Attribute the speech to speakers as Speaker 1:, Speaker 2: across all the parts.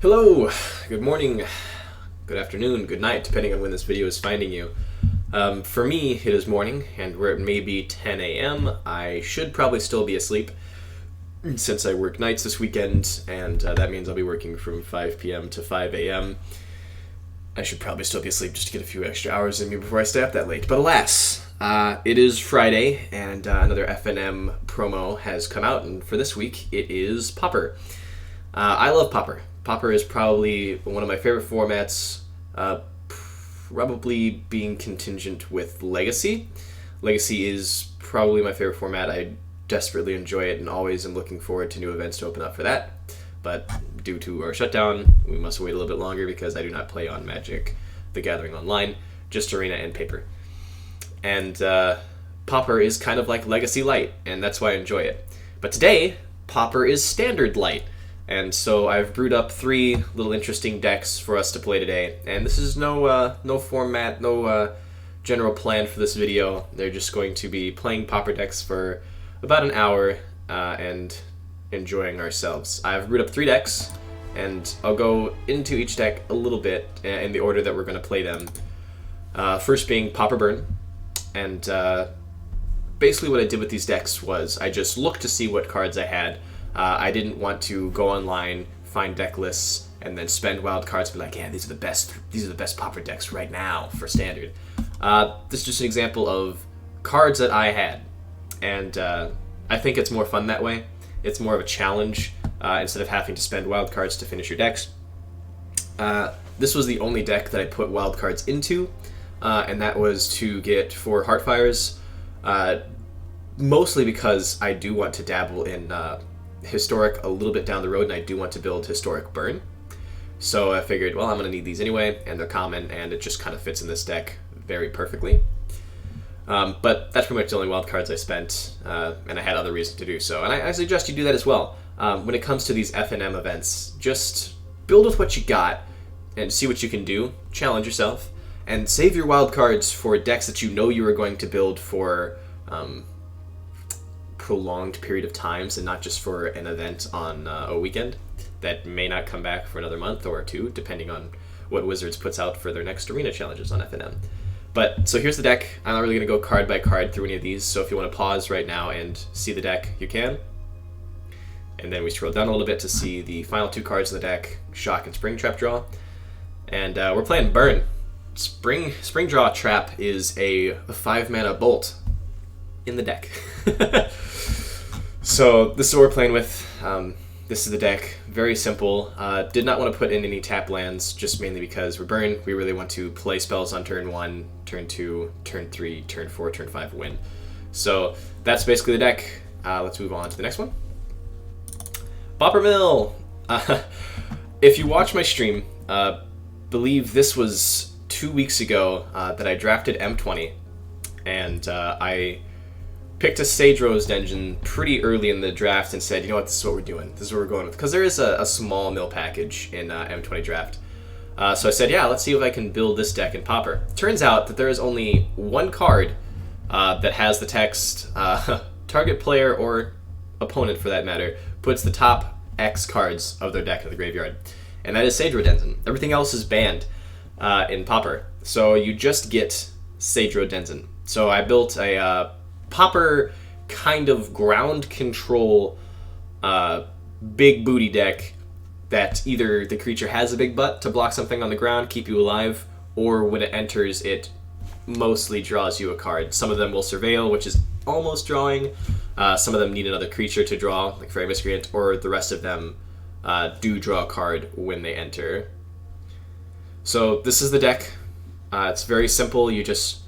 Speaker 1: Hello, good morning, good afternoon, good night, depending on when this video is finding you. For me, it is morning, and where it may be 10 a.m., I should probably still be asleep, since I work nights this weekend, and that means I'll be working from 5 p.m. to 5 a.m. I should probably still be asleep just to get a few extra hours in me before I stay up that late. But alas, it is Friday, and another FNM promo has come out, and for this week, it is Pauper. I love Pauper. Pauper is probably one of my favorite formats, probably being contingent with Legacy. Legacy is probably my favorite format. I desperately enjoy it and always am looking forward to new events to open up for that. But due to our shutdown, we must wait a little bit longer because I do not play on Magic the Gathering Online, just Arena and Paper. And Pauper is kind of like Legacy Light, and that's why I enjoy it. But today, Pauper is Standard Light. And so I've brewed up 3 little interesting decks for us to play today. And this is no format, no general plan for this video. They're just going to be playing Pauper decks for about an hour and enjoying ourselves. I've brewed up 3 decks, and I'll go into each deck a little bit in the order that we're going to play them. First being Pauper Burn. And basically what I did with these decks was I just looked to see what cards I had. I didn't want to go online, find deck lists, and then spend wild cards and be like, yeah, these are the best Pauper decks right now for Standard. This is just an example of cards that I had, and I think it's more fun that way. It's more of a challenge instead of having to spend wild cards to finish your decks. This was the only deck that I put wild cards into, and that was to get 4 Heartfires, mostly because I do want to dabble in Historic a little bit down the road, and I do want to build Historic Burn. So I figured, well, I'm going to need these anyway, and they're common, and it just kind of fits in this deck very perfectly. But that's pretty much the only wild cards I spent, and I had other reasons to do so. And I suggest you do that as well. When it comes to these FNM events, just build with what you got and see what you can do, challenge yourself, and save your wild cards for decks that you know you are going to build for prolonged period of times and not just for an event on a weekend that may not come back for another month or 2, depending on what Wizards puts out for their next arena challenges on FNM. But so here's the deck. I'm not really going to go card by card through any of these, so if you want to pause right now and see the deck, you can. And then we scroll down a little bit to see the final 2 cards in the deck, Shock and Springtrap Draw. And we're playing Burn. Springdraw Trap is a 5-mana bolt in the deck. So this is what we're playing with. This is the deck. Very simple. Did not want to put in any tap lands, just mainly because we're Burn. We really want to play spells on turn 1, turn 2, turn 3, turn 4, turn 5, win. So that's basically the deck. Let's move on to the next one. Pauper Mill. If you watch my stream, believe this was 2 weeks ago that I drafted M20, and I picked a Sage Rose Dungeon pretty early in the draft and said, you know what, this is what we're doing. This is what we're going with. Because there is a small mill package in M20 draft. So I said, yeah, let's see if I can build this deck in Pauper. Turns out that there is only 1 card that has the text, target player or opponent for that matter, puts the top X cards of their deck in the graveyard. And that is Sage Rose Dungeon. Everything else is banned in Pauper. So you just get Sage Rose Dungeon. So I built a Pauper kind of ground control big booty deck that either the creature has a big butt to block something on the ground, keep you alive, or when it enters, it mostly draws you a card. Some of them will surveil, which is almost drawing. Some of them need another creature to draw, like Fairy Miscreant, or the rest of them do draw a card when they enter. So this is the deck. It's very simple. You just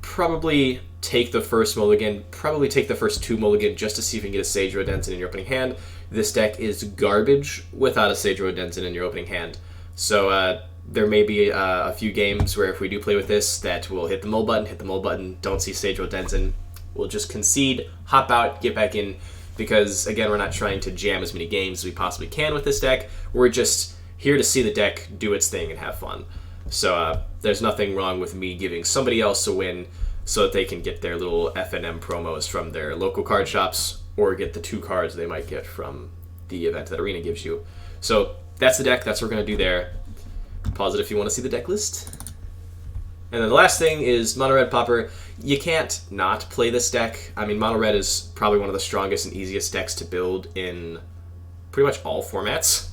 Speaker 1: probably take the first mulligan, probably take the first 2 mulligan just to see if you can get a Sage Rhodenthen in your opening hand. This deck is garbage without a Sage Rhodenthen in your opening hand. So there may be a few games where if we do play with this that we'll hit the mull button, don't see Sage Rhodenthen. We'll just concede, hop out, get back in, because again, we're not trying to jam as many games as we possibly can with this deck. We're just here to see the deck do its thing and have fun. So there's nothing wrong with me giving somebody else a win so that they can get their little FNM promos from their local card shops or get the 2 cards they might get from the event that Arena gives you. So that's the deck. That's what we're going to do there. Pause it if you want to see the deck list. And then the last thing is Mono Red Pauper. You can't not play this deck. I mean, Mono Red is probably one of the strongest and easiest decks to build in pretty much all formats.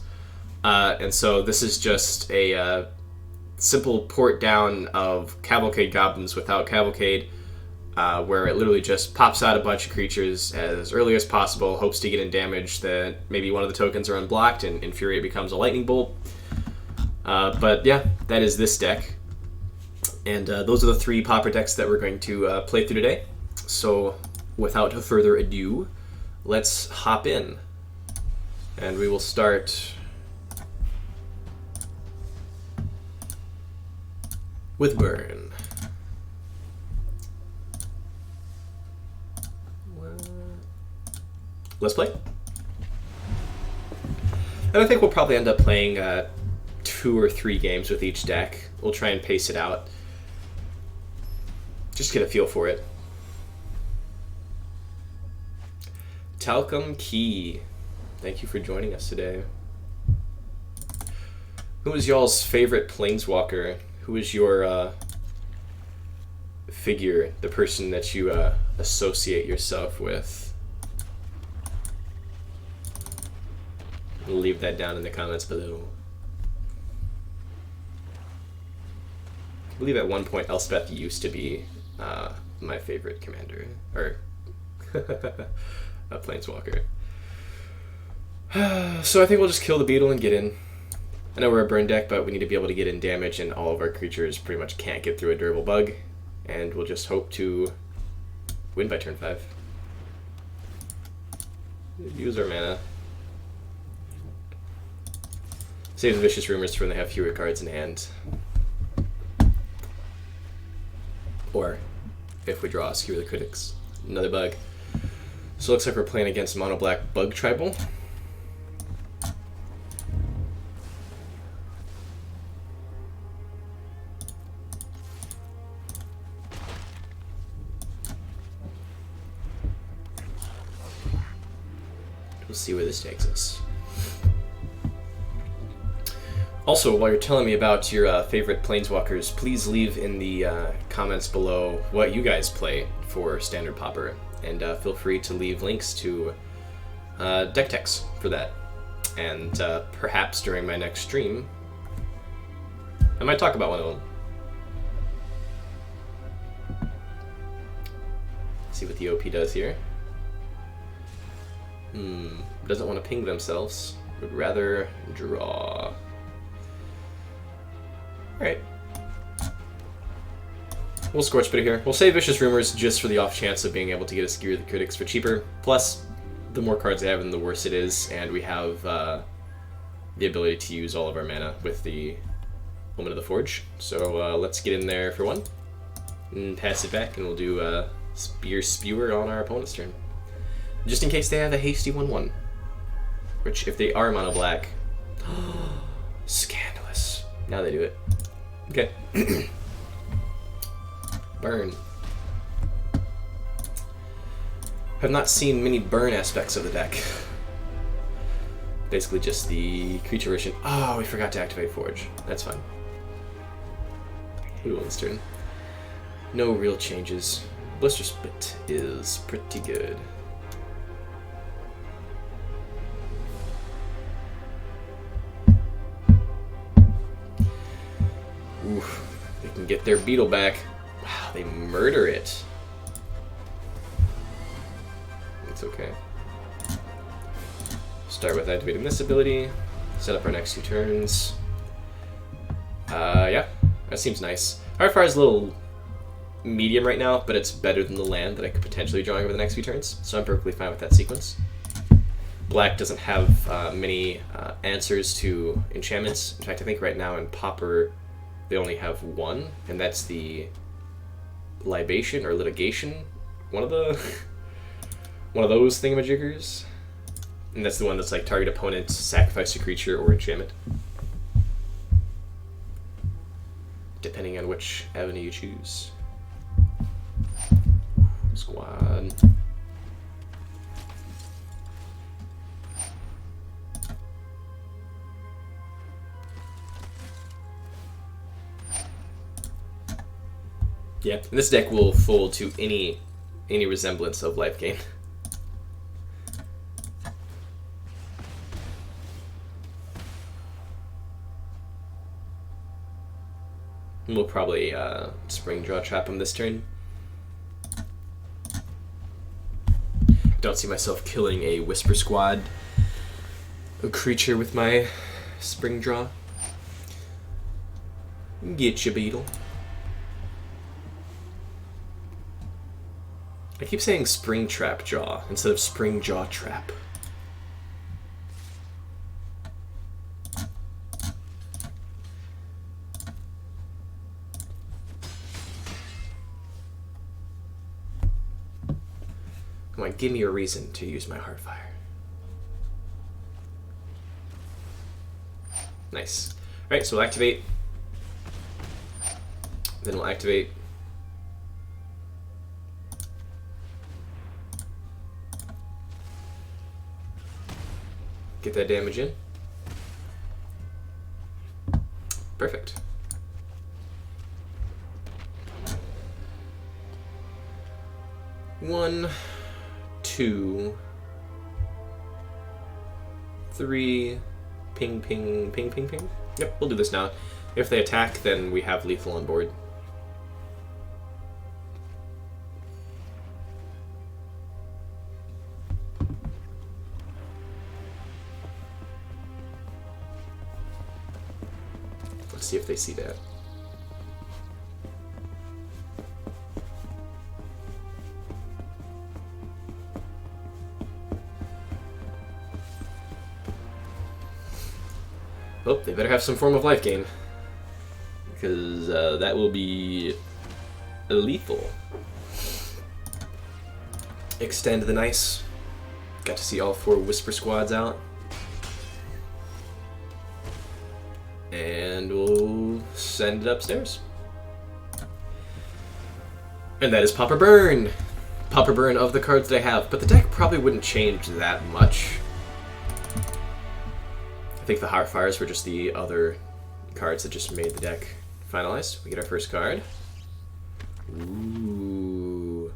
Speaker 1: And so this is just a simple port down of Cavalcade Goblins without Cavalcade, where it literally just pops out a bunch of creatures as early as possible, hopes to get in damage that maybe one of the tokens are unblocked, and Infuriate becomes a Lightning Bolt. But yeah, that is this deck. And those are the 3 Pauper decks that we're going to play through today. So without further ado, let's hop in. And we will start with Burn. Let's play. And I think we'll probably end up playing 2 or 3 games with each deck. We'll try and pace it out. Just get a feel for it. Talcum Key, thank you for joining us today. Who is y'all's favorite Planeswalker? Who is your figure, the person that you associate yourself with? We'll leave that down in the comments below. I believe at one point Elspeth used to be my favorite commander, or a Planeswalker. So I think we'll just kill the beetle and get in. I know we're a burn deck, but we need to be able to get in damage, and all of our creatures pretty much can't get through a durable bug, and we'll just hope to win by turn 5. Use our mana. Save the Vicious Rumors for when they have fewer cards in hand. Or, if we draw, Skewer the Critics. Another bug. So it looks like we're playing against Mono Black Bug Tribal. We'll see where this takes us. Also, while you're telling me about your favorite Planeswalkers, please leave in the comments below what you guys play for Standard Pauper, and feel free to leave links to deck techs for that. And perhaps during my next stream, I might talk about one of them. See what the OP does here. Doesn't want to ping themselves. Would rather draw. Alright. We'll Scorch Bit here. We'll save Vicious Rumors just for the off chance of being able to get a Skewer the Critics for cheaper. Plus, the more cards I have, the worse it is, and we have the ability to use all of our mana with the Woman of the Forge. So let's get in there for one, and pass it back, and we'll do Spear Spewer on our opponent's turn. Just in case they have a hasty 1/1. Which, if they are mono black, scandalous. Now they do it. Okay. Burn. Have not seen many burn aspects of the deck. Basically just the creature version. Oh, we forgot to activate Forge. That's fine. We will this turn. No real changes. Blister Spit is pretty good. Oof. They can get their beetle back. Wow, they murder it. It's okay. Start with activating this ability. Set up our next 2 turns. Yeah, that seems nice. Our fire is a little medium right now, but it's better than the land that I could potentially draw over the next few turns, so I'm perfectly fine with that sequence. Black doesn't have many answers to enchantments. In fact, I think right now in Pauper they only have one, and that's the Libation or Litigation. One of those thingamajiggers. And that's the one that's like target opponent, sacrifice a creature or enchantment. Depending on which avenue you choose. Squad. Yeah, and this deck will fold to any resemblance of life gain. We'll probably spring draw trap him this turn. Don't see myself killing a Whisper Squad, a creature with my spring draw. Get you, Beetle. I keep saying spring trap jaw instead of spring jaw trap. Come on, give me a reason to use my Heartfire. Nice. Alright, so we'll activate. Then we'll activate. Get that damage in. Perfect. One, two, three, ping, ping, ping, ping, ping. Yep, we'll do this now. If they attack, then we have lethal on board. Let's see if they see that. Oh, they better have some form of life gain, because that will be lethal. Extend the nice. Got to see all 4 Whisper Squads out. And we'll send it upstairs. And that is Pauper Burn. Pauper Burn of the cards that I have, but the deck probably wouldn't change that much. I think the Heartfires were just the other cards that just made the deck finalized. We get our first card. Ooh.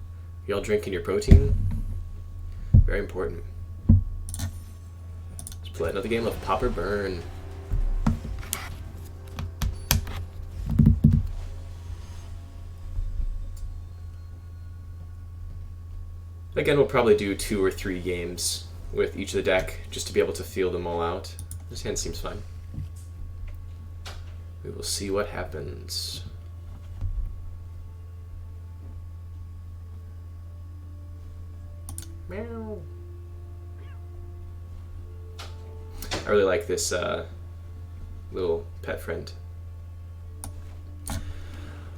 Speaker 1: Y'all drinking your protein? Very important. Let's play another game of Pauper Burn. Again, we'll probably do 2 or 3 games with each of the deck just to be able to feel them all out. This hand seems fine. We will see what happens. Meow. I really like this little pet friend.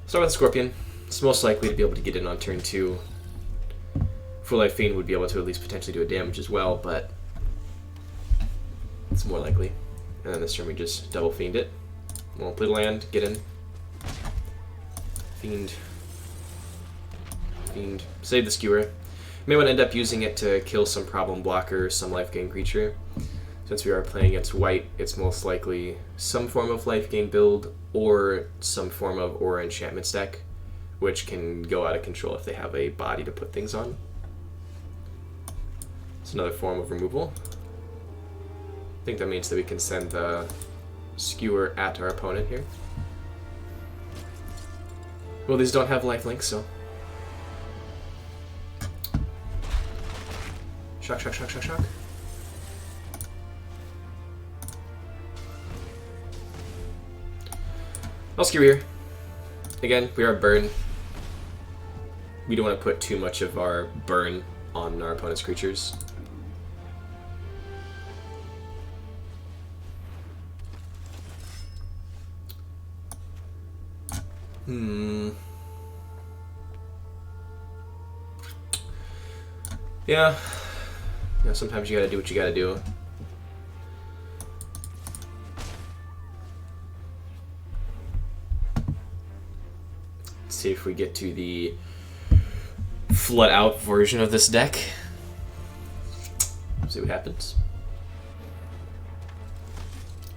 Speaker 1: Start with Scorpion. It's most likely to be able to get in on turn 2. Full Life Fiend would be able to at least potentially do a damage as well, but it's more likely. And then this turn we just double Fiend it. Won't play the land, get in. Fiend. Fiend. Save the Skewer. You may want to end up using it to kill some problem blocker, some life gain creature. Since we are playing against white, it's most likely some form of life gain build or some form of aura enchantment stack, which can go out of control if they have a body to put things on. It's another form of removal. I think that means that we can send the Skewer at our opponent here. Well, these don't have lifelink, so. Shock, shock, shock, shock, shock. I'll Skewer here. Again, we are burn. We don't want to put too much of our burn on our opponent's creatures. Yeah. You know, sometimes you gotta do what you gotta do. Let's see if we get to the flood out version of this deck. See what happens.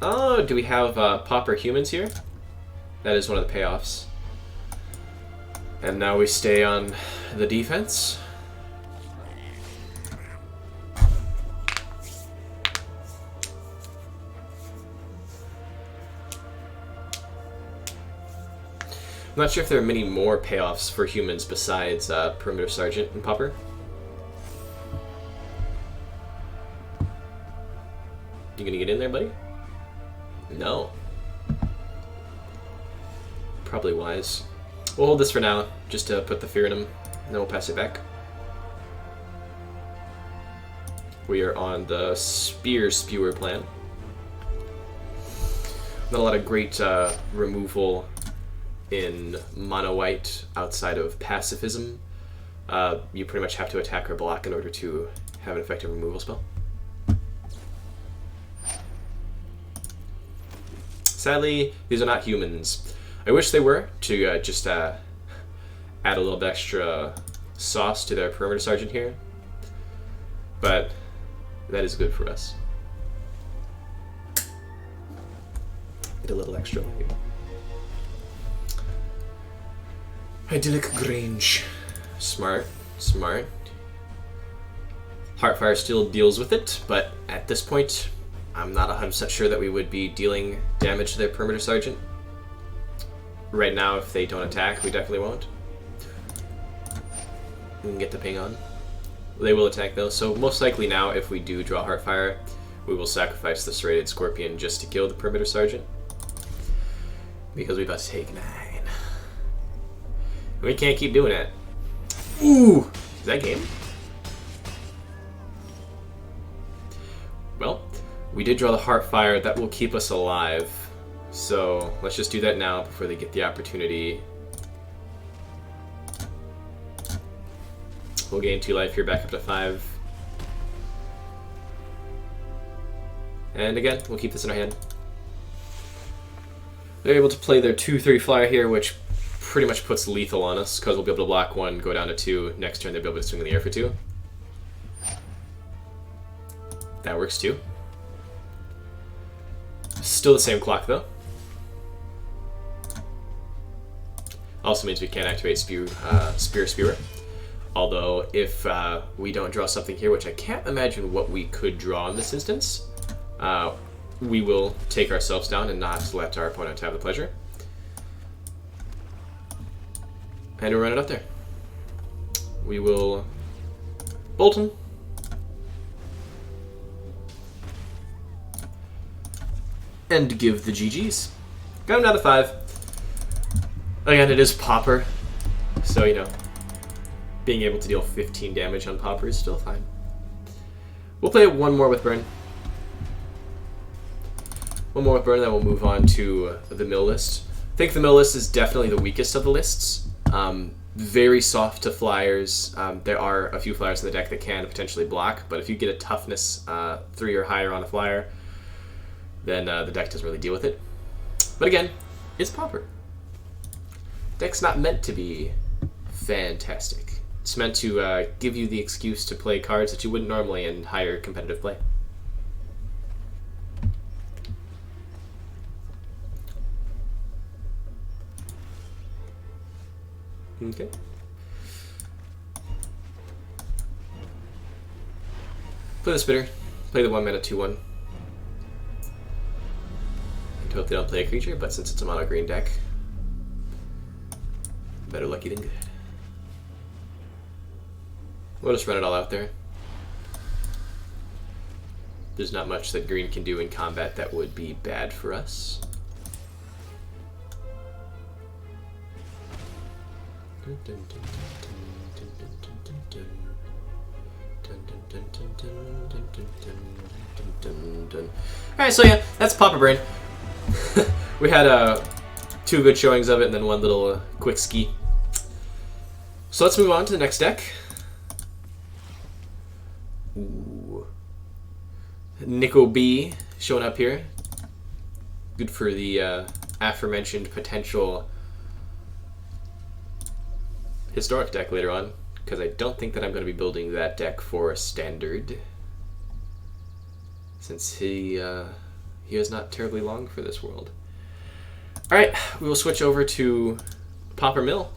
Speaker 1: Oh, do we have Pauper humans here? That is one of the payoffs. And now we stay on the defense. I'm not sure if there are many more payoffs for humans besides Perimeter Sergeant and Pauper. You gonna get in there, buddy? No. Probably wise. We'll hold this for now, just to put the fear in him, and then we'll pass it back. We are on the Spear Spewer plan. Not a lot of great removal in mono white outside of pacifism. You pretty much have to attack or block in order to have an effective removal spell. Sadly, these are not humans. I wish they were, to just add a little bit extra sauce to their Perimeter Sergeant here. But that is good for us. Get a little extra light. Idyllic Grange. Smart, smart. Heartfire still deals with it, but at this point, I'm not 100% sure that we would be dealing damage to their Perimeter Sergeant. Right now, if they don't attack, we definitely won't. We can get the ping on. They will attack though, so most likely now, if we do draw Heartfire, we will sacrifice the Serrated Scorpion just to kill the Perimeter Sergeant. Because we about to take 9. We can't keep doing it. Ooh! Is that game? Well, we did draw the Heartfire. That will keep us alive. So let's just do that now before they get the opportunity. We'll gain 2 life here, back up to 5. And again, we'll keep this in our hand. They're able to play their 2/3 flyer here, which pretty much puts lethal on us, because we'll be able to block 1, go down to 2. Next turn, they'll be able to swing in the air for 2. That works too. Still the same clock though. Also means we can't activate Spear Spewer. Although if we don't draw something here, which I can't imagine what we could draw in this instance, we will take ourselves down and not let our opponent have the pleasure. And we'll run it up there. We will bolt him. And give the GGs. Got him down to 5. Again, it is Pauper, so you know, being able to deal 15 damage on Pauper is still fine. We'll play one more with Burn. One more with Burn, and then we'll move on to the mill list. I think the mill list is definitely the weakest of the lists. Very soft to flyers. There are a few flyers in the deck that can potentially block, but if you get a toughness 3 or higher on a flyer, then the deck doesn't really deal with it. But again, it's Pauper. Deck's not meant to be fantastic. It's meant to give you the excuse to play cards that you wouldn't normally in higher competitive play. Okay. Play the Spitter. Play the 1 mana 2/1. And hope they don't play a creature, but since it's a mono green deck, better lucky than good. We'll just run it all out there. There's not much that green can do in combat that would be bad for us. Alright, so yeah, that's Pauper Brain. We had 2 good showings of it and then 1 little quick ski. So let's move on to the next deck. Ooh. Nico B showing up here. Good for the aforementioned potential historic deck later on, because I don't think that I'm going to be building that deck for standard, since he is not terribly long for this world. Alright, we will switch over to Pauper Mill.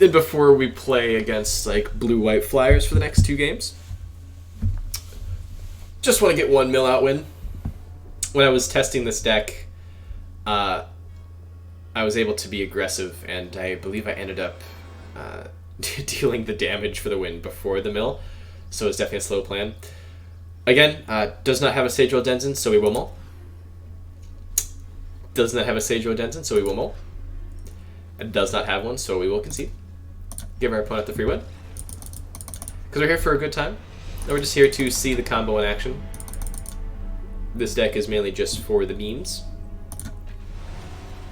Speaker 1: And before we play against like blue-white flyers for the next 2 games, just want to get 1 mill out win. When I was testing this deck, I was able to be aggressive, and I believe I ended up dealing the damage for the win before the mill, so it's definitely a slow plan. Again, does not have a Sage Roll Denizen, so we will mull. Does not have a Sage Roll Denizen, so we will mull. It does not have one, so we will concede. Give our opponent the free win. Because we're here for a good time, and we're just here to see the combo in action. This deck is mainly just for the memes.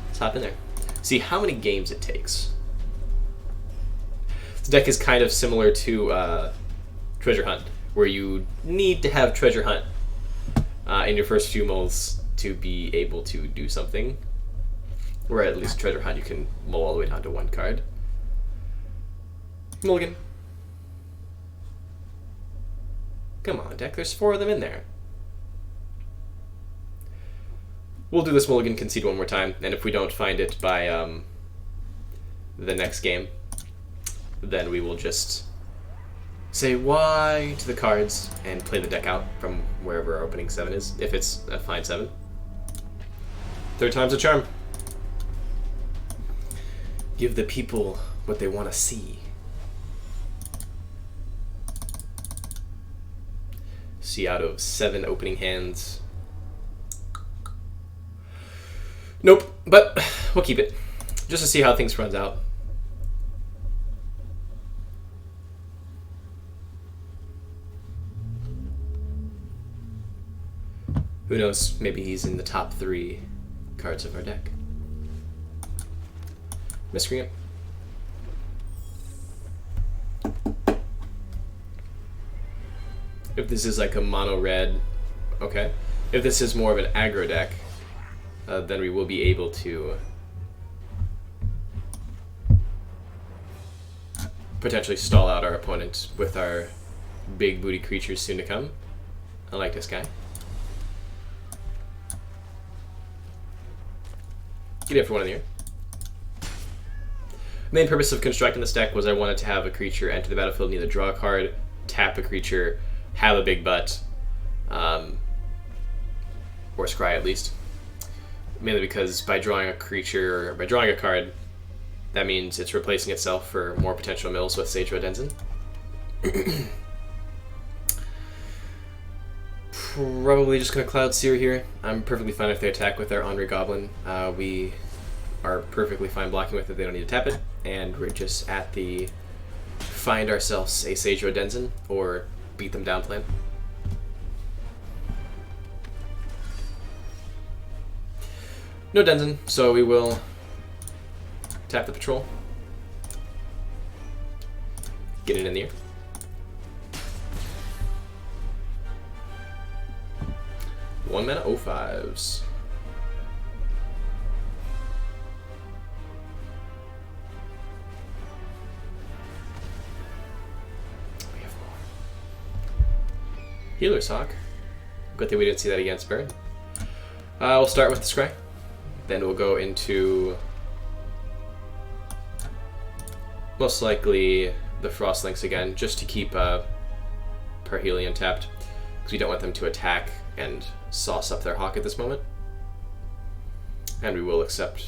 Speaker 1: Let's hop in there. See how many games it takes. This deck is kind of similar to Treasure Hunt, where you need to have Treasure Hunt in your first few mulls to be able to do something. Or at least Treasure Hunt, you can mull all the way down to 1 card. Mulligan. Come on, deck. There's 4 of them in there. We'll do this mulligan, concede 1 more time, and if we don't find it by the next game, then we will just say why to the cards and play the deck out from wherever our opening 7 is, if it's a fine 7. 3rd time's a charm. Give the people what they want to see. See, out of 7 opening hands. Nope, but we'll keep it, just to see how things runs out. Who knows, maybe he's in the top 3 cards of our deck. Miscreant. If this is like a mono red, okay. If this is more of an aggro deck, then we will be able to potentially stall out our opponent with our big booty creatures soon to come. I like this guy. Get it for 1 in the air. Main purpose of constructing this deck was I wanted to have a creature enter the battlefield and either draw a card, tap a creature, have a big butt, or scry at least. Mainly because by drawing a creature, or by drawing a card, that means it's replacing itself for more potential mills with Sage Roll Denizen. Probably just going to Cloud Seer here. I'm perfectly fine if they attack with our Ornery Goblin. We are perfectly fine blocking with it, they don't need to tap it. And we're just at the find ourselves a Sage Roll Denizen or beat them down plan. No Denizen, so we will tap the patrol. Get it in the air. One mana 05s. We have more. Healer's Hawk. Good thing we didn't see that against Burn. We'll start with the Scry. Then we'll go into most likely the Frostlinks again, just to keep Parhelion tapped, because we don't want them to attack and sauce up their Hawk at this moment. And we will accept.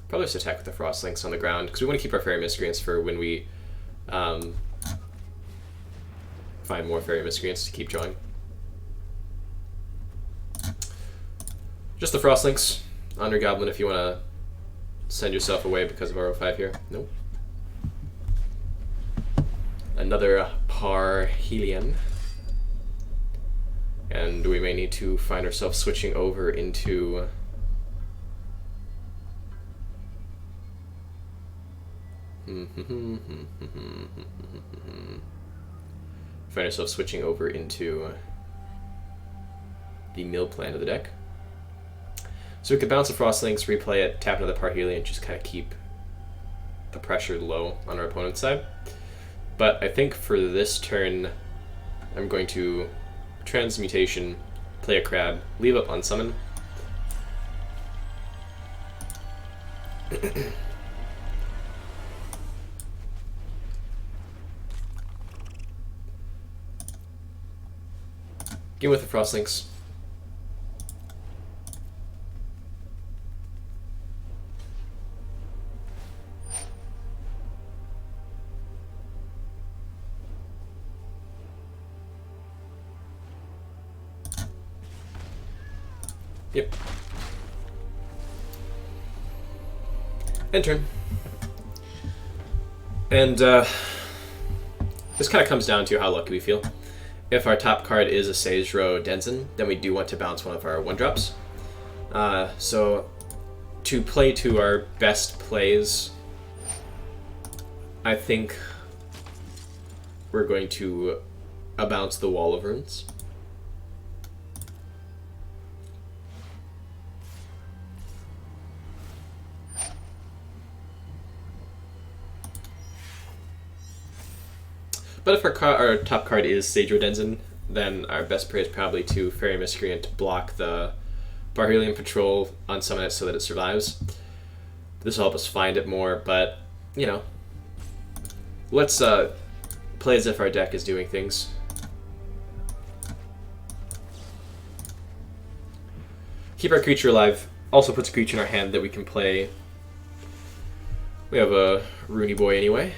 Speaker 1: Probably just attack with the Frostlinks on the ground, because we want to keep our Fairy Miscreants for when we find more Fairy Miscreants to keep drawing. Just the Frostlinks. Ornery Goblin if you want to send yourself away because of R05 here. Nope. Another Parhelion. And we may need to find ourselves switching over into find ourselves switching over into the mill plan of the deck. So we could bounce the Frostlinks, replay it, tap another Parhelion, just kind of keep the pressure low on our opponent's side. But I think for this turn, I'm going to Transmutation, play a Crab, leave up Unsummon, Get with the Frostlinks. Yep. End turn. And this kind of comes down to how lucky we feel. If our top card is a Seijiro Denzen, then we do want to bounce one of our 1-drops. So to play to our best plays, I think we're going to bounce the Wall of Runes. But if our top card is Seijiro Denzen, then our best play is probably to Fairy Miscreant, block the Parhelion Patrol, unsummon it so that it survives. This will help us find it more, but, you know, let's play as if our deck is doing things. Keep our creature alive. Also puts a creature in our hand that we can play. We have a Rooney Boy anyway.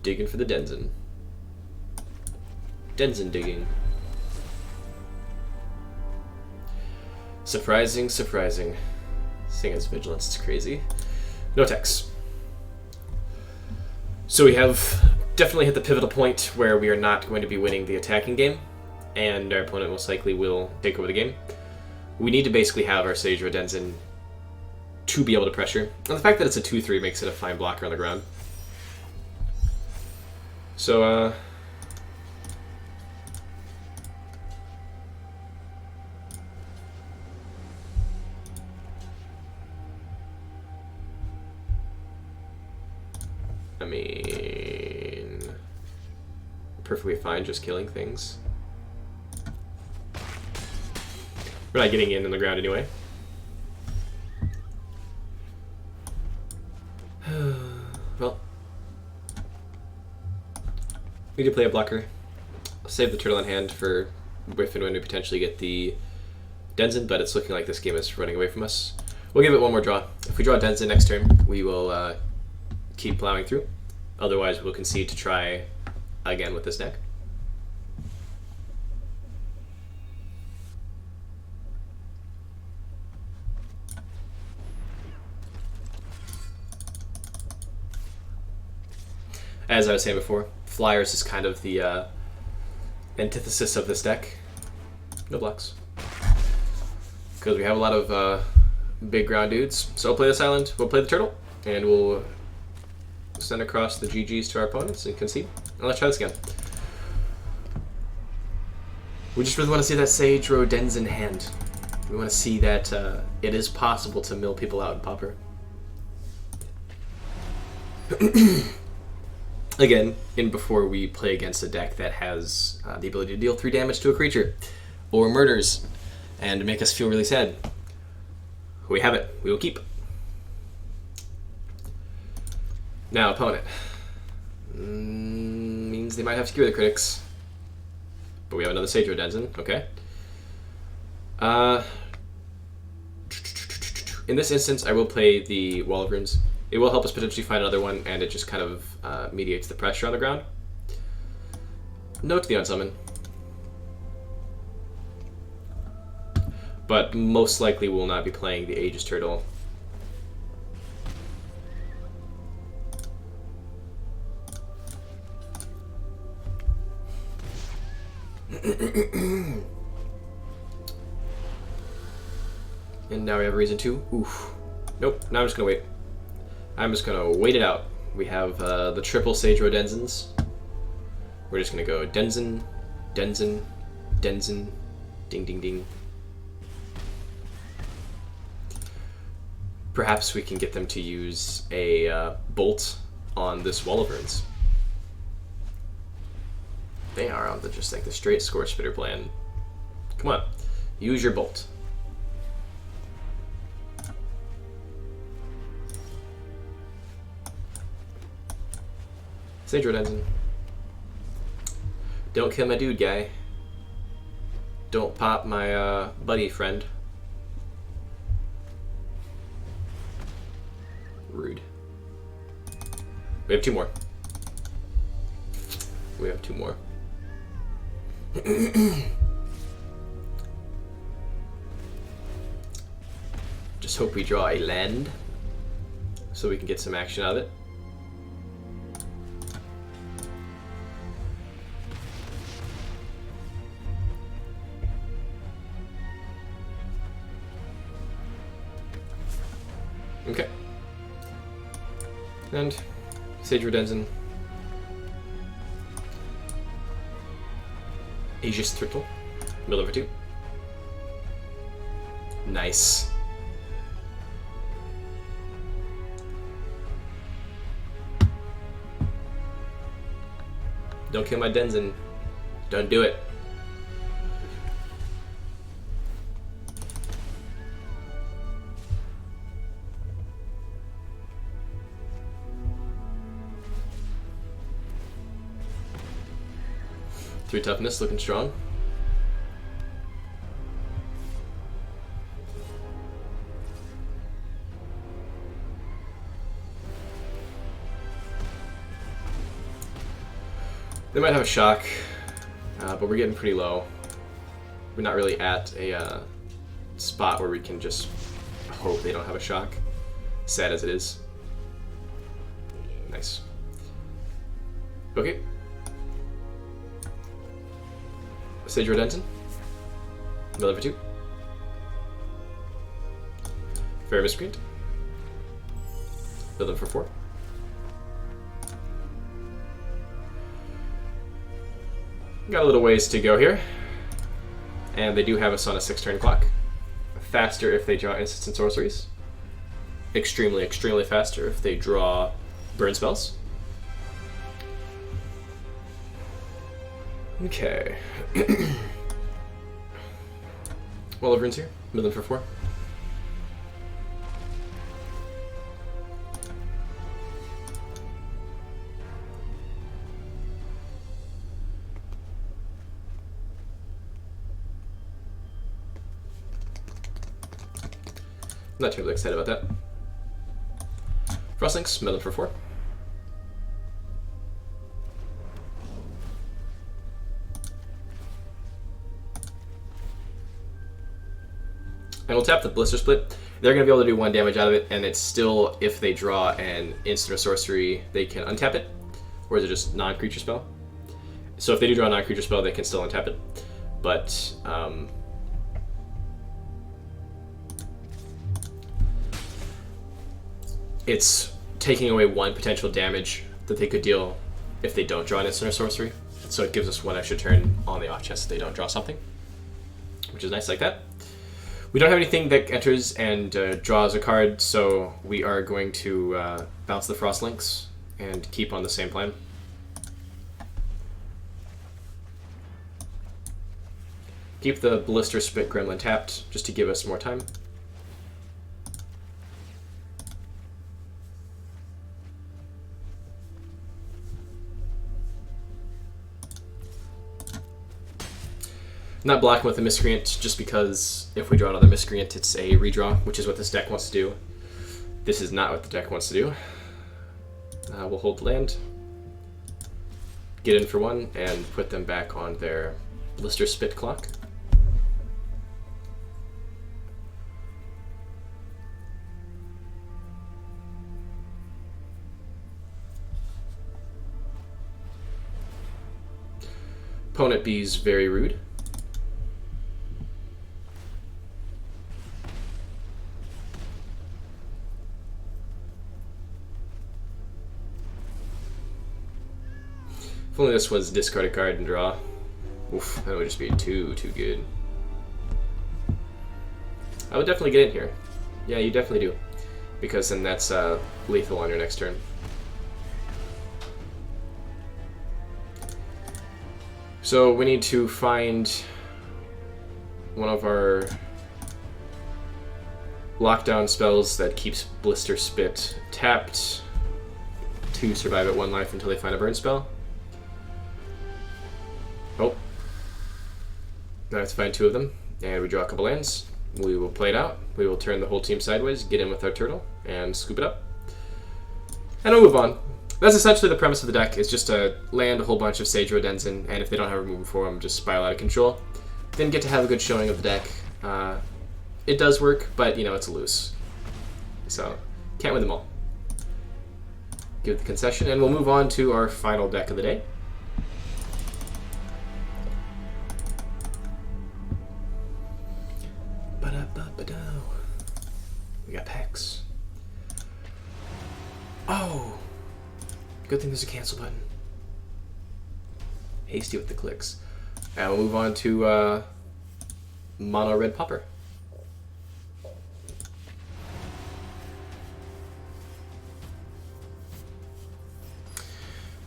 Speaker 1: Digging for the Denzen. Denzen digging. Surprising, surprising. Seeing as vigilance, it's crazy. No text. So we have definitely hit the pivotal point where we are not going to be winning the attacking game, and our opponent most likely will take over the game. We need to basically have our Seijiro Denzen to be able to pressure. And the fact that it's a 2/3 makes it a fine blocker on the ground. So, I mean, perfectly fine just killing things. We're not getting in the ground anyway. Well, we could play a blocker. I'll save the turtle in hand for if and when we potentially get the Denzen, but it's looking like this game is running away from us. We'll give it one more draw. If we draw Denzen next turn, we will keep plowing through. Otherwise, we'll concede to try again with this deck. As I was saying before, Flyers is kind of the antithesis of this deck. No blocks. Because we have a lot of big ground dudes. So we'll play this island, we'll play the turtle, and we'll send across the GGs to our opponents and concede. And let's try this again. We just really want to see that Seijiro Denzen hand. We want to see that it is possible to mill people out in Pauper. Again, before we play against a deck that has the ability to deal 3 damage to a creature, or murders, and make us feel really sad. We have it. We will keep. Now, opponent. Means they might have to cure the critics. But we have another Seijiro Denzen. Okay. In this instance, I will play the Wall of Runes. It will help us potentially find another one, and it just kind of mediates the pressure on the ground. Note the unsummon. But most likely will not be playing the Aegis Turtle. And now we have a reason to. Oof. Nope, now I'm just gonna wait. I'm just gonna wait it out. We have the triple Seijiro Denzens. We're just gonna go Denzen, Denzen, Denzen, ding ding ding. Perhaps we can get them to use a bolt on this Wall of Runes. They are on the just like the straight Score Spitter plan. Come on. Use your bolt. Sage Rodenzen. Don't kill my dude, guy. Don't pop my buddy friend. Rude. We have 2 more. We have 2 more. Just hope we draw a land so we can get some action out of it. Okay. And Sage Rodenzen. Aegis Turtle. Middle over 2. Nice. Don't kill my Denzen. Don't do it. Three toughness, looking strong. They might have a shock, but we're getting pretty low. We're not really at a spot where we can just hope they don't have a shock. Sad as it is. Nice. Okay. Sage Rodenzen. Middle over 2. Fair Miscreant. Build them for 4. Got a little ways to go here. And they do have us on a 6-turn clock. Faster if they draw instants and sorceries. Extremely, extremely faster if they draw burn spells. Okay. Well, over here. Middle for 4. Not terribly excited about that. Frostlinks, middle for 4. And we'll tap the Blister Split. They're going to be able to do 1 damage out of it, and it's still, if they draw an instant or sorcery, they can untap it. Or is it just non-creature spell? So if they do draw a non-creature spell, they can still untap it. But, it's taking away 1 potential damage that they could deal if they don't draw an instant or sorcery. So it gives us 1 extra turn on the off chance that they don't draw something, which is nice like that. We don't have anything that enters and draws a card, so we are going to bounce the Frostlinks and keep on the same plan. Keep the Blister Spit Gremlin tapped just to give us more time. Not blocking with a Miscreant, just because if we draw another Miscreant, it's a redraw, which is what this deck wants to do. This is not what the deck wants to do. We'll hold the land, get in for 1, and put them back on their Blister Spit clock. Opponent B's very rude. If only this was discard a card and draw. Oof, that would just be too good. I would definitely get in here. Yeah, you definitely do. Because then that's lethal on your next turn. So we need to find one of our lockdown spells that keeps Blister Spit tapped to survive at 1 life until they find a burn spell. Oh. Now I have to find 2 of them, and we draw a couple lands. We will play it out. We will turn the whole team sideways, get in with our turtle, and scoop it up. And we'll move on. That's essentially the premise of the deck, is just to land a whole bunch of Sage Rodenzin, and if they don't have removal for them, just spiral out of control. Then get to have a good showing of the deck. It does work, but, you know, it's loose. So, can't win them all. Give it the concession, and we'll move on to our final deck of the day. We got packs. Oh! Good thing there's a cancel button. Hasty with the clicks. And we'll move on to mono red Pauper.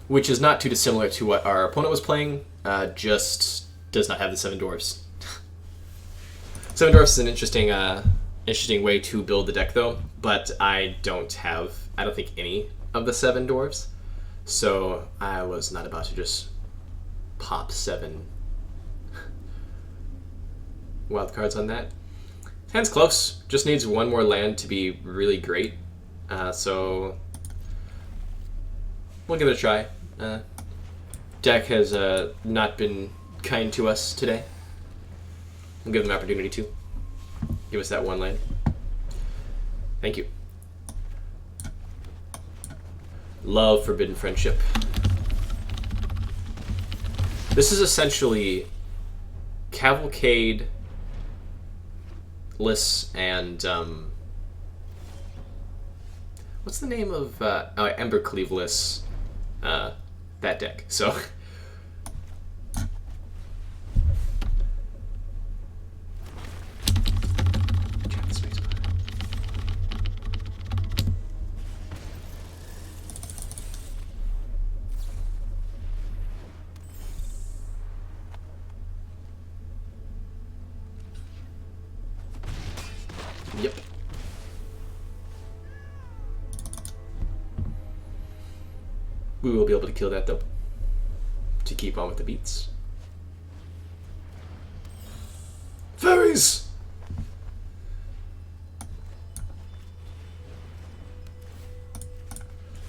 Speaker 1: Which is not too dissimilar to what our opponent was playing, just does not have the 7 dwarves. 7 dwarves is an interesting way to build the deck though, but I don't think any of the 7 dwarves, so I was not about to just pop 7 wild cards on that. Hand's close, just needs 1 more land to be really great, so we'll give it a try. Deck has not been kind to us today. We'll give them an opportunity to. Give us that 1 land. Thank you. Love Forbidden Friendship. This is essentially Cavalcade, Liss, and what's the name of Embercleave Liss? That deck. So yep. We will be able to kill that though, to keep on with the beats. Fairies!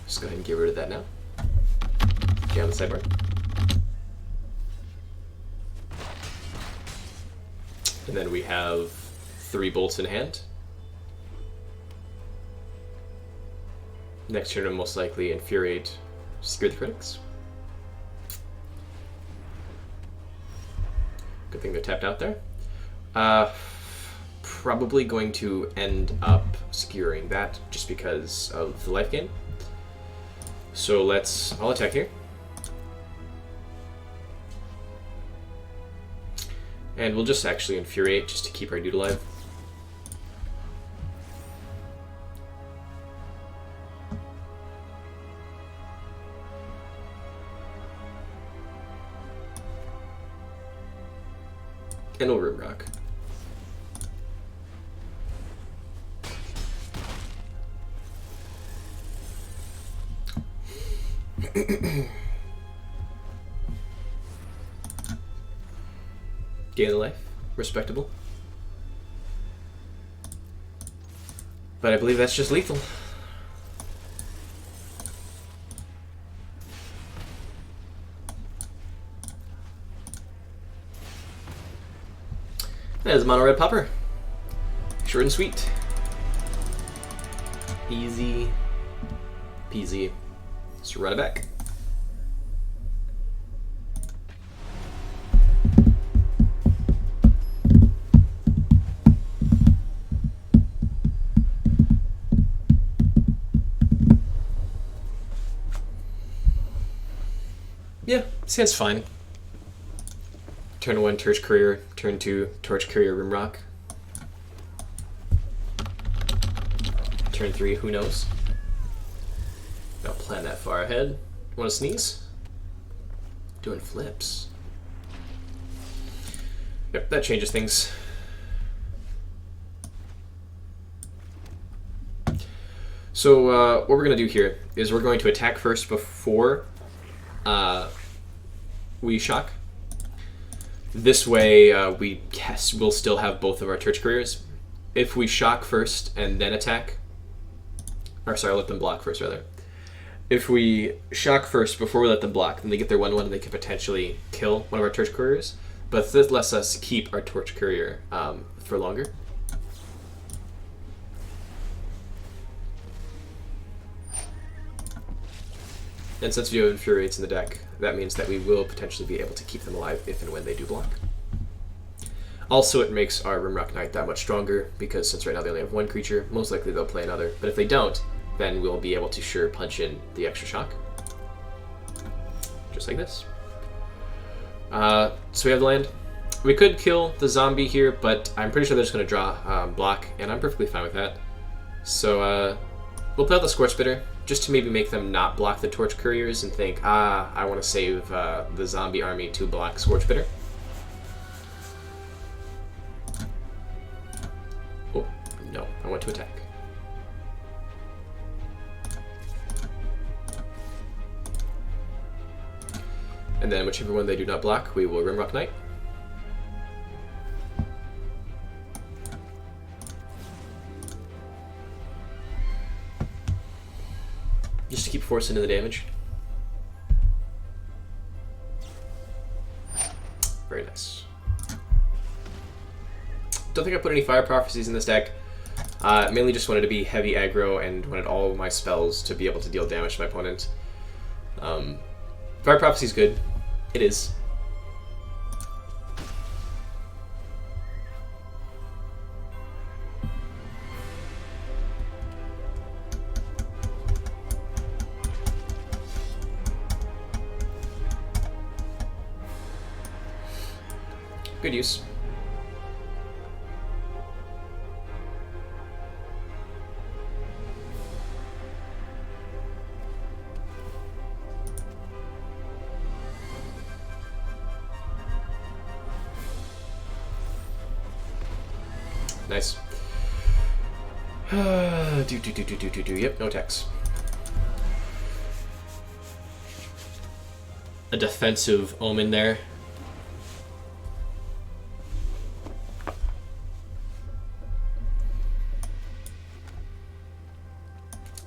Speaker 1: Just go ahead and get rid of that now. Get on the sideboard. And then we have 3 bolts in hand. Next turn will most likely Infuriate, Scare the Critics. Good thing they're tapped out there. Probably going to end up skewering that just because of the life gain. So I'll attack here. And we'll just actually Infuriate just to keep our dude alive. And we'll Rimrock. Gain a life. Respectable. But I believe that's just lethal. That is mono red Pauper. Short and sweet. Easy peasy. Let's run it back. Yeah, this hand's fine. Turn 1, Torch Courier. Turn 2, Torch Courier Rimrock. Turn 3, who knows? Don't plan that far ahead. Want to sneeze? Doing flips. Yep, that changes things. So what we're going to do here is we're going to attack first before we shock. This way we'll still have both of our torch couriers. If we shock first and then attack, or sorry, let them block first rather. If we shock first before we let them block, then they get their 1/1 and they could potentially kill one of our torch couriers. But this lets us keep our torch courier for longer. And since we have Infuriates in the deck, that means that we will potentially be able to keep them alive if and when they do block. Also, it makes our Rimrock Knight that much stronger, because since right now they only have one creature, most likely they'll play another. But if they don't, then we'll be able to sure punch in the extra shock. Just like this. So we have the land. We could kill the zombie here, but I'm pretty sure they're just going to draw block, and I'm perfectly fine with that. So we'll play out the Scorch Bitter, just to maybe make them not block the Torch Couriers and think, I want to save the zombie army to block Scorch Bitter. Oh, no, I want to attack. And then whichever one they do not block, we will Rimrock Knight. Just to keep forcing into the damage. Very nice. Don't think I put any Fire Prophecies in this deck. Mainly just wanted to be heavy aggro and wanted all of my spells to be able to deal damage to my opponent. Fire Prophecy is good. It is. Good use. Nice. Yep, no attacks. A defensive omen there.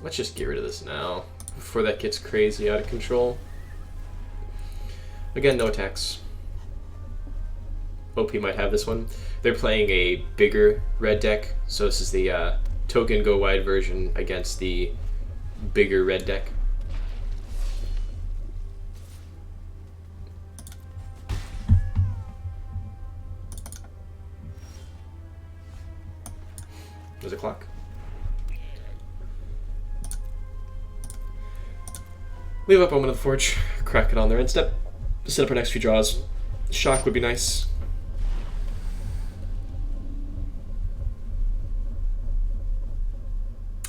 Speaker 1: Let's just get rid of this now, before that gets crazy out of control. Again, no attacks. OP might have this one. They're playing a bigger red deck, so this is the token go wide version against the bigger red deck. There's a clock. Leave up Omen of the Forge, crack it on their end step, set up our next few draws. Shock would be nice.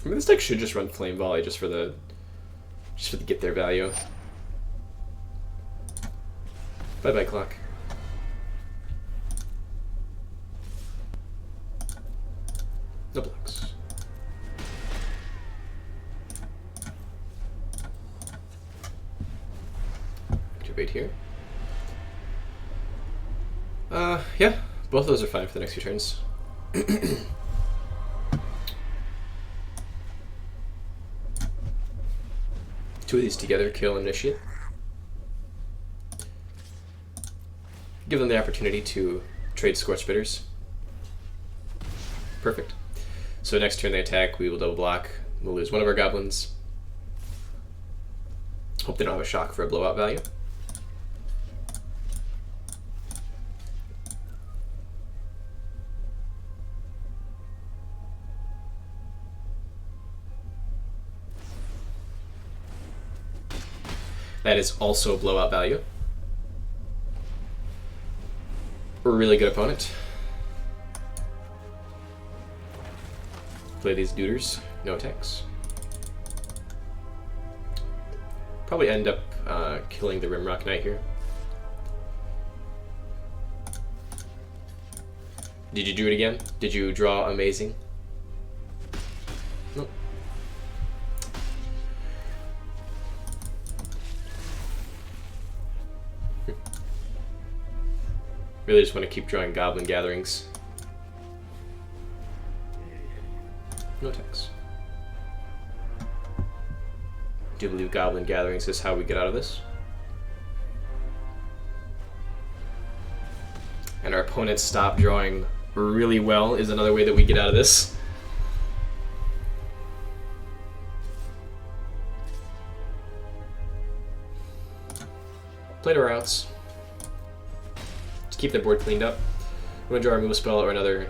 Speaker 1: I mean, this deck should just run Flame Volley just for the get their value. Bye bye clock. No blocks. Activate here. Yeah, both of those are fine for the next few turns. Two of these together kill Initiate. Give them the opportunity to trade Scorch Bitters. Perfect. So next turn they attack, we will double block. We'll lose one of our goblins. Hope they don't have a shock for a blowout value. That is also blowout value. We're a really good opponent. Play these duders, no attacks. Probably end up killing the Rimrock Knight here. Did you do it again? Did you draw amazing? Nope. Really just want to keep drawing Goblin Gatherings. No text. Do believe Goblin Gatherings is how we get out of this. And our opponents stop drawing really well is another way that we get out of this. Play to our outs. To keep the board cleaned up. We're going to draw a remove spell or another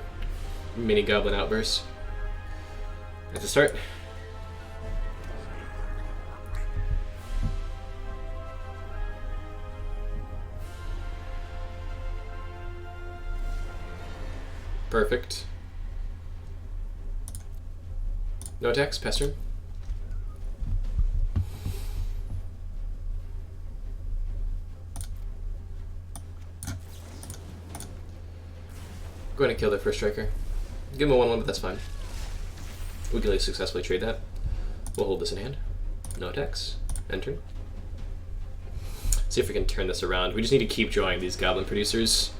Speaker 1: mini Goblin Outburst. At the start. Perfect. No attacks, pass turn. Go ahead and kill their first striker. Give him a 1/1, but that's fine. We can at least successfully trade that. We'll hold this in hand. No attacks. End turn. See if we can turn this around. We just need to keep drawing these goblin producers.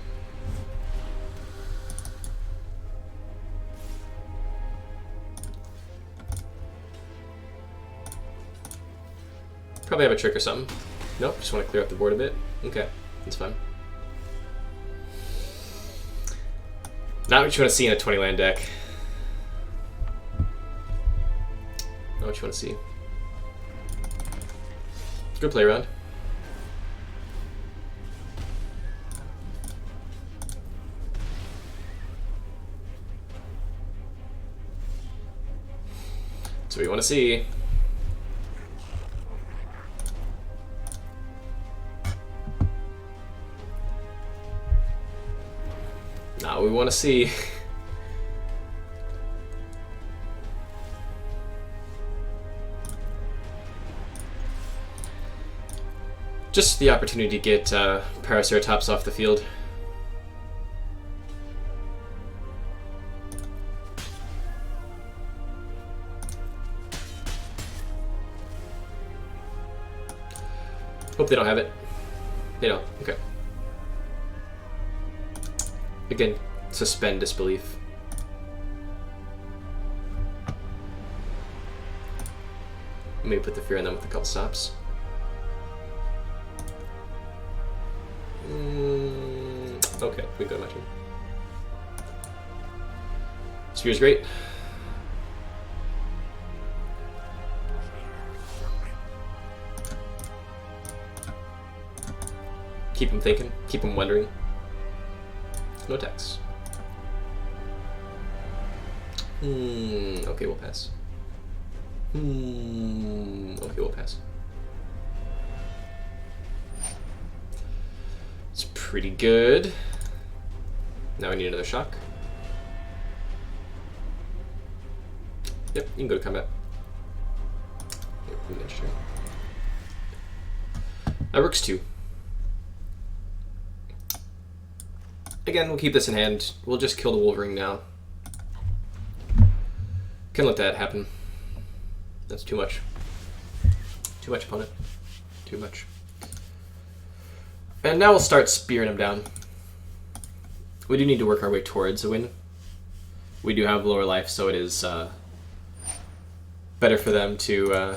Speaker 1: Probably have a trick or something. Nope, just want to clear up the board a bit. Okay, that's fine. Not what you want to see in a 20 land deck. Not what you want to see. Good play around. That's what you want to see. Not what we want to see. Just the opportunity to get Paraceratops off the field. Hope they don't have it. They don't. Okay. Again, suspend disbelief. Maybe put the fear on them with a couple stops. Okay, we go to my turn. Spear's great. Keep him thinking, keep him wondering. No attacks. Okay, we'll pass. Okay, we'll pass. It's pretty good. Now we need another shock. Yep, you can go to combat. Yep, next turn. That works too. Again, we'll keep this in hand. We'll just kill the Wolverine now. Can let that happen. That's too much. Too much, opponent. Too much. And now we'll start spearing him down. We do need to work our way towards a win. We do have lower life, so it is better for them to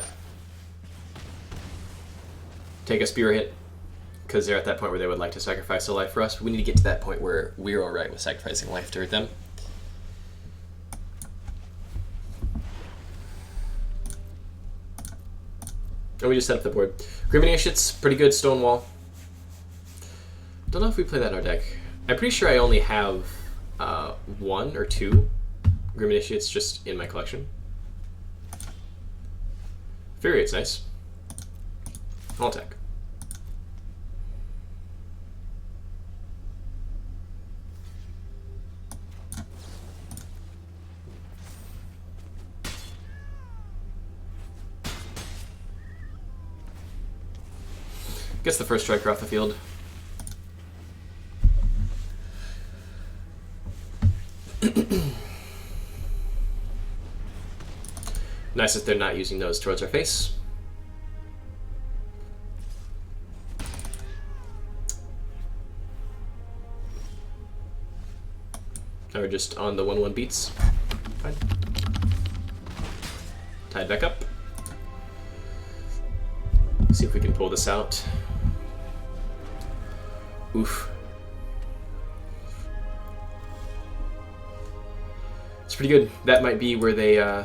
Speaker 1: take a spear hit, because they're at that point where they would like to sacrifice a life for us. But we need to get to that point where we're alright with sacrificing life to hurt them. And we just set up the board. Grimminatia's pretty good Stonewall. Don't know if we play that in our deck. I'm pretty sure I only have 1 or 2 Grimminatia's just in my collection. Infuriate's nice. I'll attack. Gets the first striker off the field. Nice that they're not using those towards our face. Or just on the 1-1 beats. Fine. Tied back up. See if we can pull this out. Oof. It's pretty good. That might be where they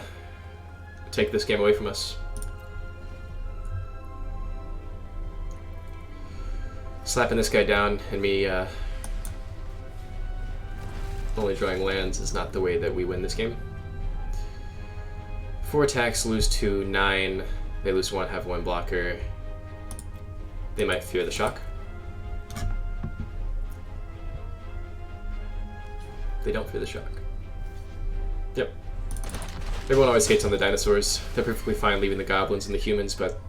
Speaker 1: take this game away from us. Slapping this guy down and me only drawing lands is not the way that we win this game. 4 attacks, lose 2, 9. They lose 1, have 1 blocker. They might fear the shock. They don't fear the shock. Yep. Everyone always hates on the dinosaurs. They're perfectly fine leaving the goblins and the humans, but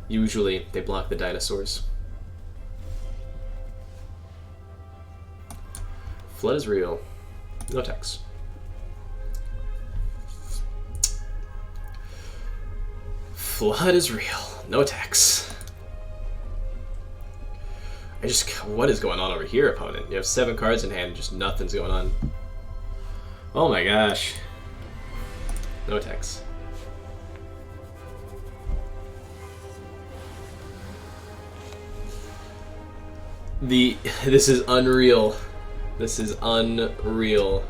Speaker 1: usually they block the dinosaurs. Flood is real. No text. Flood is real. No text. What is going on over here, opponent? You have 7 cards in hand, just nothing's going on. Oh my gosh. No text. This is unreal. This is unreal.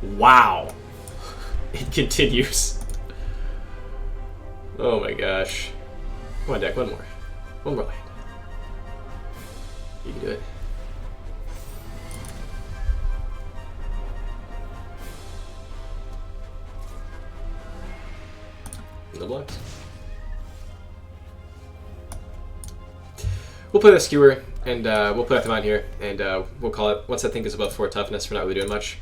Speaker 1: Wow. It continues. Oh my gosh. Come on, deck, one more. One more land. You can do it. No blocks. We'll play the skewer, and we'll play with them on here, and we'll call it, once I think is above 4 toughness, we're not really doing much.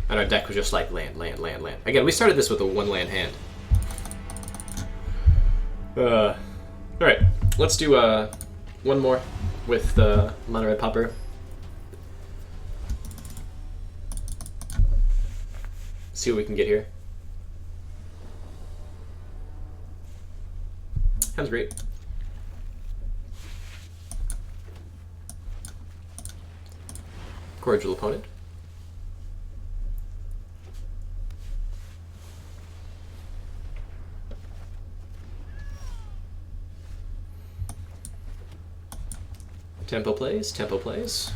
Speaker 1: And our deck was just like land, land, land, land. Again, we started this with a 1-land hand. Alright, let's do one more with the mono red Pauper. See what we can get here. Sounds great. Cordial opponent. Tempo plays, tempo plays.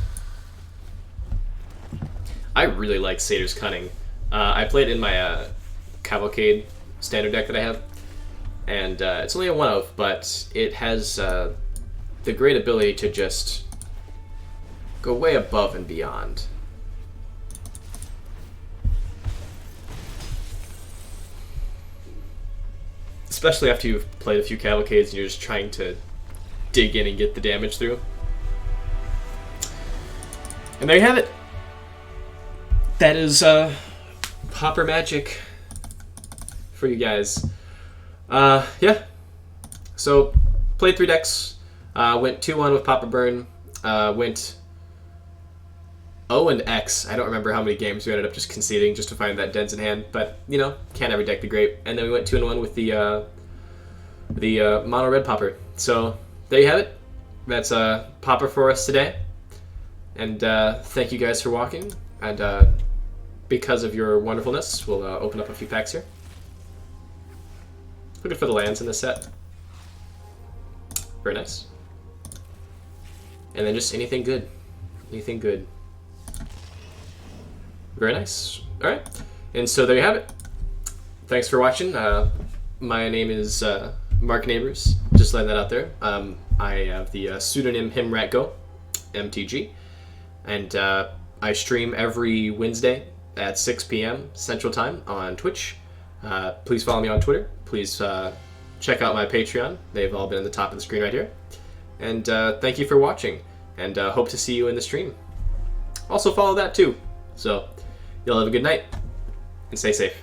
Speaker 1: I really like Satyr's Cunning. I played in my Cavalcade standard deck that I have, and it's only a 1-of, but it has the great ability to just go way above and beyond. Especially after you've played a few Cavalcades and you're just trying to dig in and get the damage through. And there you have it. That is Pauper magic for you guys. Yeah. So played 3 decks. Went 2-1 with Pauper Burn. Went O and X. I don't remember how many games we ended up just conceding just to find that Dens in hand. But you know, can't every deck be great. And then we went 2-1 with the mono red Pauper. So there you have it. That's Pauper for us today. And thank you guys for walking, and because of your wonderfulness, we'll open up a few packs here. Looking for the lands in this set. Very nice. And then just anything good. Anything good. Very nice. Alright, and so there you have it. Thanks for watching. My name is Mark Neighbors, just letting that out there. I have the pseudonym HimRatGo, MTG. And I stream every Wednesday at 6 p.m. Central Time on Twitch. Please follow me on Twitter. Please check out my Patreon. They've all been at the top of the screen right here. And thank you for watching. And hope to see you in the stream. Also follow that too. So you'll have a good night and stay safe.